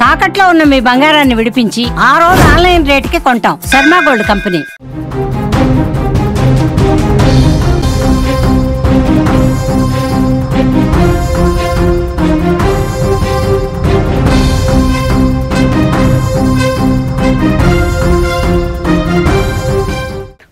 తాకట్లో ఉన్న మీ బంగారాన్ని విడిపించి ఆ రోజు ఆన్లైన్ రేటుకి కొంటాం. Sharma gold company.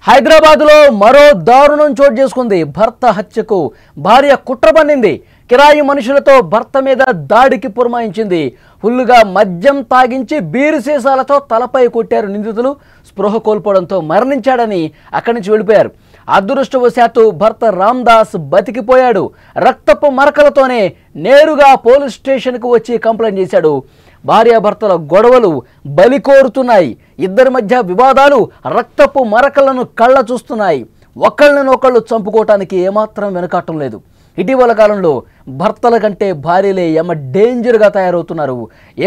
హైదరాబాద్లో మరో దారుణం చోటు చేసుకుంది. భర్త హత్యకు భార్య కుట్ర పన్నింది. కిరాయి మనుషులతో భర్త మీద దాడికి పురమాయించింది. ఫుల్లుగా మద్యం తాగించి బీరు సీసాలతో తలపై కొట్టారు నిందితులు. స్పృహ కోల్పోవడంతో మరణించాడని అక్కడి నుంచి వెళ్ళిపోయారు. అదృష్టవశాత్తు భర్త రామ్దాస్ బతికిపోయాడు. రక్తపు మరకలతోనే నేరుగా పోలీస్ స్టేషన్కు వచ్చి కంప్లైంట్ చేశాడు. భార్యాభర్తల గొడవలు బలి కోరుతున్నాయి. ఇద్దరి మధ్య వివాదాలు రక్తపు మరకలను కళ్ళ చూస్తున్నాయి. ఒకళ్ళనొకళ్ళు చంపుకోవటానికి ఏమాత్రం వెనకాటం లేదు. ఇటీవల కాలంలో భర్తల కంటే భార్యలే డేంజర్గా తయారవుతున్నారు.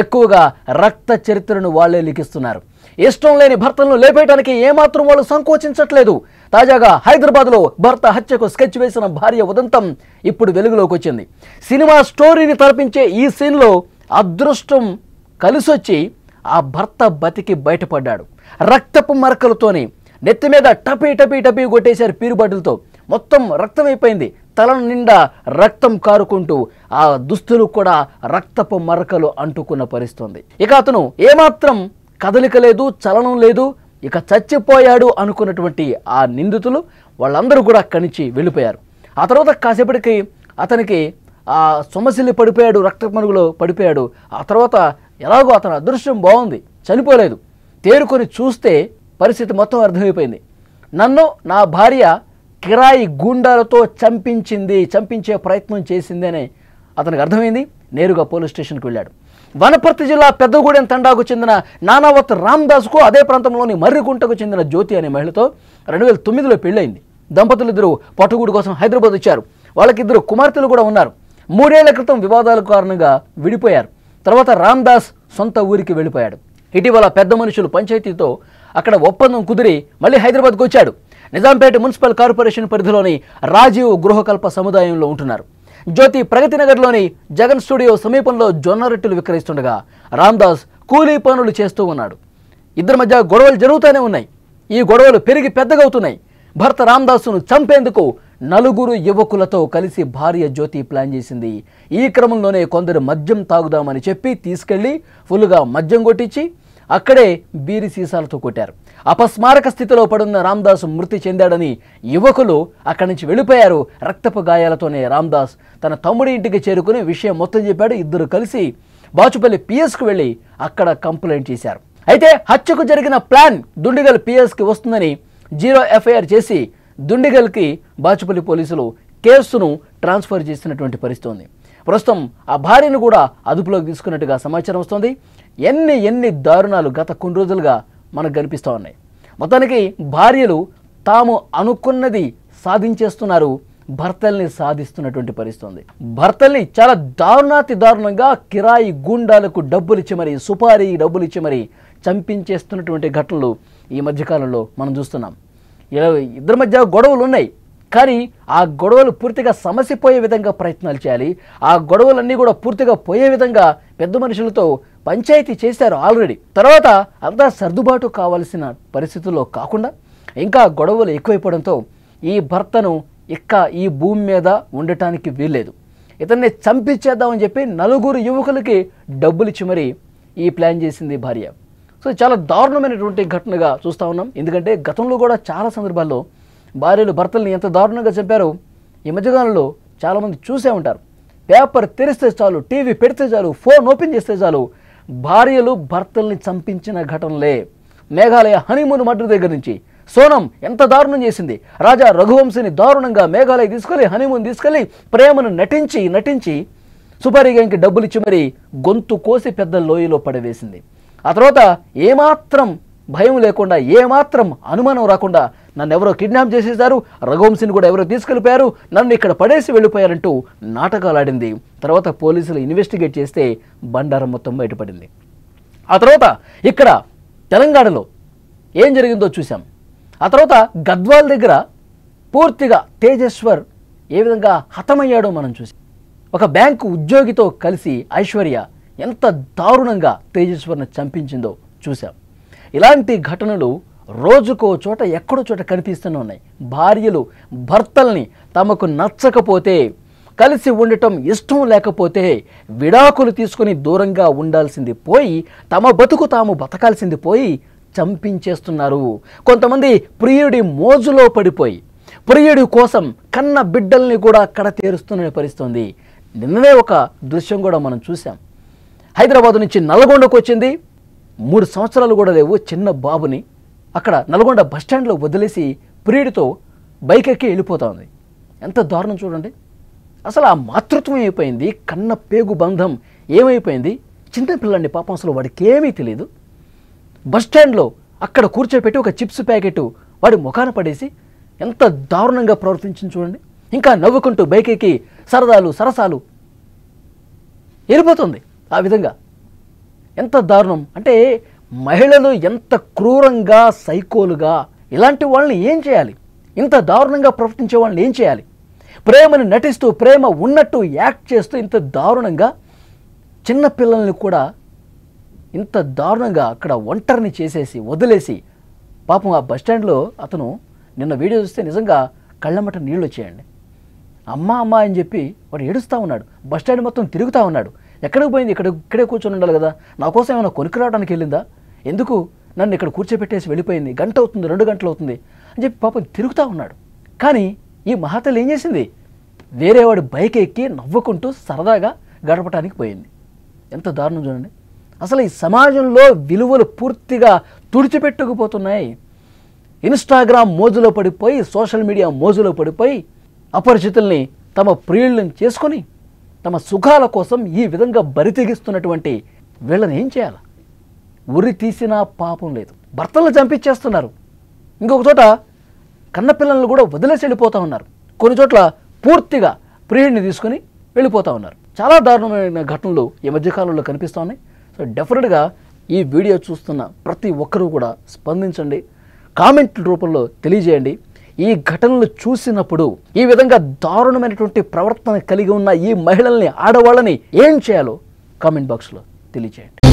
ఎక్కువగా రక్త చరిత్రను వాళ్లే లిఖిస్తున్నారు. ఇష్టం లేని భర్తలను లేపేయడానికి ఏమాత్రం వాళ్ళు సంకోచించట్లేదు. తాజాగా హైదరాబాద్లో భర్త హత్యకు స్కెచ్ వేసిన భార్య ఉదంతం ఇప్పుడు వెలుగులోకి వచ్చింది. సినిమా స్టోరీని తలపించే ఈ సీన్లో అదృష్టం కలిసొచ్చి ఆ భర్త బతికి బయటపడ్డాడు. రక్తపు మరకలతోని నెత్తి మీద టపీ టపీ టపీ కొట్టేశారు పీరుబడ్డలతో. మొత్తం రక్తమైపోయింది. తల నిండా రక్తం కారుకుంటూ ఆ దుస్తులు కూడా రక్తపు మరకలు అంటుకున్న పరిస్థితుంది. ఇక అతను ఏమాత్రం కదలిక లేదు, చలనం లేదు, ఇక చచ్చిపోయాడు అనుకున్నటువంటి ఆ నిందితులు వాళ్ళందరూ కూడా అక్కడి నుంచి వెళ్ళిపోయారు. ఆ తర్వాత కాసేపటికి అతనికి ఆ సొమసిల్లి పడిపోయాడు, రక్త మరుగులో పడిపోయాడు. ఆ తర్వాత ఎలాగో అతని అదృష్టం బాగుంది, చనిపోలేదు. తేరుకొని చూస్తే పరిస్థితి మొత్తం అర్థమైపోయింది. నన్ను నా భార్య కిరాయి గూండాలతో చంపించే ప్రయత్నం చేసింది అని అతనికి అర్థమైంది. నేరుగా పోలీస్ స్టేషన్కి వెళ్ళాడు. వనపర్తి జిల్లా పెద్దగూడెం తండాకు చెందిన నానావత్ రామ్దాస్కు అదే ప్రాంతంలోని మర్రికుంటకు చెందిన జ్యోతి అనే మహిళతో 2009లో పెళ్ళయింది. దంపతులు ఇద్దరు పట్టుగూడు కోసం హైదరాబాద్ వచ్చారు. వాళ్ళకిద్దరు కుమార్తెలు కూడా ఉన్నారు. 3 ఏళ్ల క్రితం వివాదాల కారణంగా విడిపోయారు. తర్వాత రామ్దాస్ సొంత ఊరికి వెళ్ళిపోయాడు. ఇటీవల పెద్ద మనుషులు పంచాయతీతో అక్కడ ఒప్పందం కుదిరి మళ్ళీ హైదరాబాద్కు వచ్చాడు. నిజాంపేట మున్సిపల్ కార్పొరేషన్ పరిధిలోని రాజీవ్ గృహకల్ప సముదాయంలో ఉంటున్నారు. జ్యోతి ప్రగతి నగర్లోని జగన్ స్టూడియో సమీపంలో జొన్న రొట్టెలు విక్రయిస్తుండగా రామ్దాస్ కూలీ పనులు చేస్తూ ఉన్నాడు. ఇద్దరి మధ్య గొడవలు జరుగుతూనే ఉన్నాయి. ఈ గొడవలు పెరిగి పెద్దగవుతున్నాయి. భర్త రామ్దాస్ను చంపేందుకు 4 యువకులతో కలిసి భార్య జ్యోతి ప్లాన్ చేసింది. ఈ క్రమంలోనే కొందరు మద్యం తాగుదామని చెప్పి తీసుకెళ్లి ఫుల్గా మద్యం కొట్టించి అక్కడే బీరి సీసాలతో కొట్టారు. అపస్మారక స్థితిలో పడున్న రామ్దాస్ మృతి చెందాడని యువకులు అక్కడి నుంచి వెళ్ళిపోయారు. రక్తపు గాయాలతోనే రామ్దాస్ తన తమ్ముడి ఇంటికి చేరుకుని విషయం మొత్తం చెప్పాడు. ఇద్దరు కలిసి బాచుపల్లి పిఎస్కు వెళ్ళి అక్కడ కంప్లైంట్ చేశారు. అయితే హత్యకు జరిగిన ప్లాన్ దుండిగల్ పిఎస్కి వస్తుందని 0 ఎఫ్ఐఆర్ చేసి దుండిగల్కి బాచుపల్లి పోలీసులు కేసును ట్రాన్స్ఫర్ చేసినటువంటి పరిస్థితి ఉంది. ప్రస్తుతం ఆ భార్యను కూడా అదుపులోకి తీసుకున్నట్టుగా సమాచారం వస్తుంది. ఎన్ని దారుణాలు గత కొన్ని రోజులుగా మనకు కనిపిస్తూ ఉన్నాయి. మొత్తానికి భార్యలు తాము అనుకున్నది సాధించేస్తున్నారు, భర్తల్ని సాధిస్తున్నటువంటి పరిస్థితి ఉంది. భర్తల్ని చాలా దారుణంగా కిరాయి గూండాలకు డబ్బులు ఇచ్చి మరి సుపారీ డబ్బులు ఇచ్చి మరి చంపించేస్తున్నటువంటి ఘటనలు ఈ మధ్యకాలంలో మనం చూస్తున్నాం. ఇద్దరి మధ్య గొడవలు ఉన్నాయి, కానీ ఆ గొడవలు పూర్తిగా సమసిపోయే విధంగా ప్రయత్నాలు చేయాలి. ఆ గొడవలన్నీ కూడా పూర్తిగా పోయే విధంగా పెద్ద మనుషులతో పంచాయతీ చేశారు ఆల్రెడీ. తర్వాత అంతా సర్దుబాటు కావాల్సిన పరిస్థితుల్లో కాకుండా ఇంకా గొడవలు ఎక్కువైపోవడంతో ఈ భర్తను ఈ భూమి మీద ఉండటానికి వీల్లేదు, ఇతన్ని చంపించేద్దామని చెప్పి 4 యువకులకి డబ్బులు ఇచ్చి మరి ఈ ప్లాన్ చేసింది భార్య. సో చాలా దారుణమైనటువంటి ఘటనగా చూస్తూ ఉన్నాం. ఎందుకంటే గతంలో కూడా చాలా సందర్భాల్లో భార్యలు భర్తల్ని ఎంత దారుణంగా చంపారో ఈ మధ్యకాలంలో చాలామంది చూసే ఉంటారు. పేపర్ తెరిస్తే చాలు, టీవీ పెడితే చాలు, ఫోన్ ఓపెన్ చేస్తే చాలు భార్యలు భర్తల్ని చంపించిన ఘటనలే. మేఘాలయ హనీమూన్ మర్డర్ దగ్గర నుంచి సోనం ఎంత దారుణం చేసింది. రాజా రఘువంశిని దారుణంగా మేఘాలయ తీసుకెళ్లి హనీమూన్ తీసుకెళ్లి ప్రేమను నటించి సుపారీ గ్యాంగ్కి డబ్బులు ఇచ్చి మరి గొంతు కోసి పెద్ద లోయలో పడవేసింది. ఆ తర్వాత ఏమాత్రం భయం లేకుండా, ఏమాత్రం అనుమానం రాకుండా నన్ను ఎవరో కిడ్నాప్ చేసేశారు, రఘువంశిని కూడా ఎవరో తీసుకెళ్ళిపోయారు, నన్ను ఇక్కడ పడేసి వెళ్ళిపోయారంటూ నాటకాలు ఆడింది. తర్వాత పోలీసులు ఇన్వెస్టిగేట్ చేస్తే బండారం మొత్తం బయటపడింది. ఆ తర్వాత ఇక్కడ తెలంగాణలో ఏం జరిగిందో చూసాం. ఆ తర్వాత గద్వాల్ దగ్గర పూర్తిగా తేజేశ్వర్ ఏ విధంగా హతమయ్యాడో మనం చూసాం. ఒక బ్యాంకు ఉద్యోగితో కలిసి ఐశ్వర్య ఎంత దారుణంగా తేజస్వర్ని చంపించిందో చూసాం. ఇలాంటి ఘటనలు రోజుకో చోట ఎక్కడో చోట కనిపిస్తూనే ఉన్నాయి. భార్యలు భర్తల్ని తమకు నచ్చకపోతే, కలిసి ఉండటం ఇష్టం లేకపోతే విడాకులు తీసుకొని దూరంగా ఉండాల్సింది పోయి, తమ బతుకు తాము బతకాల్సింది పోయి చంపించేస్తున్నారు. కొంతమంది ప్రియుడి మోజులో పడిపోయి ప్రియుడి కోసం కన్న బిడ్డల్ని కూడా కడతేరుస్తున్న పరిస్థితి. నిన్ననే ఒక దృశ్యం కూడా మనం చూసాం. హైదరాబాద్ నుంచి నల్గొండకు వచ్చింది, 3 సంవత్సరాలు కూడా లేవు చిన్న బాబుని అక్కడ నల్గొండ బస్టాండ్లో వదిలేసి ప్రియుడితో బైక్ ఎక్కి వెళ్ళిపోతా ఉంది. ఎంత దారుణం చూడండి. అసలు ఆ మాతృత్వం అయిపోయింది, కన్న పేగు బంధం ఏమైపోయింది. చిన్నపిల్లండి పాపం, అసలు వాడికి ఏమీ తెలియదు. బస్టాండ్లో అక్కడ కూర్చోపెట్టి ఒక చిప్స్ ప్యాకెట్ వాడి ముఖాన పడేసి ఎంత దారుణంగా ప్రవర్తించింది చూడండి. ఇంకా నవ్వుకుంటూ బైక్ ఎక్కి సరసాలు వెళ్ళిపోతుంది. ఆ విధంగా ఎంత దారుణం అంటే, మహిళలు ఎంత క్రూరంగా సైకోలుగా, ఇలాంటి వాళ్ళని ఏం చేయాలి? ఇంత దారుణంగా ప్రవర్తించే వాళ్ళని ఏం చేయాలి? ప్రేమను నటిస్తూ, ప్రేమ ఉన్నట్టు యాక్ట్ చేస్తూ ఇంత దారుణంగా చిన్న పిల్లల్ని కూడా ఇంత దారుణంగా అక్కడ ఒంటరిని చేసేసి వదిలేసి, పాపం ఆ బస్టాండ్లో అతను నిన్న వీడియో చూస్తే నిజంగా కళ్ళమ్మట నీళ్ళు వచ్చేయండి. అమ్మ అని చెప్పి వాడు ఏడుస్తూ ఉన్నాడు. బస్టాండ్ మొత్తం తిరుగుతూ ఉన్నాడు. ఎక్కడికి పోయింది? ఇక్కడే కూర్చొని ఉండాలి కదా, నా కోసం ఏమైనా కొనుక్కు రావడానికి వెళ్ళిందా, ఎందుకు నన్ను ఇక్కడ కూర్చోపెట్టేసి వెళ్ళిపోయింది, 1 గంట అవుతుంది 2 గంటలు అవుతుంది అని చెప్పి పాపం తిరుగుతూ ఉన్నాడు. కానీ ఈ మహాతల్లి ఏం చేసింది? వేరే వాడి బైక్ ఎక్కి నవ్వుకుంటూ సరదాగా గడపడానికి పోయింది. ఎంత దారుణం చూడండి. అసలు ఈ సమాజంలో విలువలు పూర్తిగా తుడిచిపెట్టుకుపోతున్నాయి. ఇన్స్టాగ్రామ్ మోజులో పడిపోయి, సోషల్ మీడియా మోజులో పడిపోయి అపరిచితుల్ని తమ ప్రియులను చేసుకొని తమ సుఖాల కోసం ఈ విధంగా బరితెగిస్తున్నటువంటి వీళ్ళని ఏం చేయాలి? ఉరి తీసినా పాపం లేదు. భర్తలను చంపించేస్తున్నారు. ఇంకొక చోట కన్నపిల్లలను కూడా వదిలేసి వెళ్ళిపోతూ ఉన్నారు. కొన్ని చోట్ల పూర్తిగా ప్రియుడిని తీసుకొని వెళ్ళిపోతూ ఉన్నారు. చాలా దారుణమైన ఘటనలు ఈ మధ్యకాలంలో కనిపిస్తూ ఉన్నాయి. సో డెఫినెట్గా ఈ వీడియో చూస్తున్న ప్రతి ఒక్కరూ కూడా స్పందించండి, కామెంట్ రూపంలో తెలియజేయండి. ఈ ఘటనలు చూసినప్పుడు ఈ విధంగా దారుణమైనటువంటి ప్రవర్తన కలిగి ఉన్న ఈ మహిళల్ని, ఆడవాళ్ళని ఏం చేయాలో కామెంట్ బాక్స్లో తెలియజేయండి.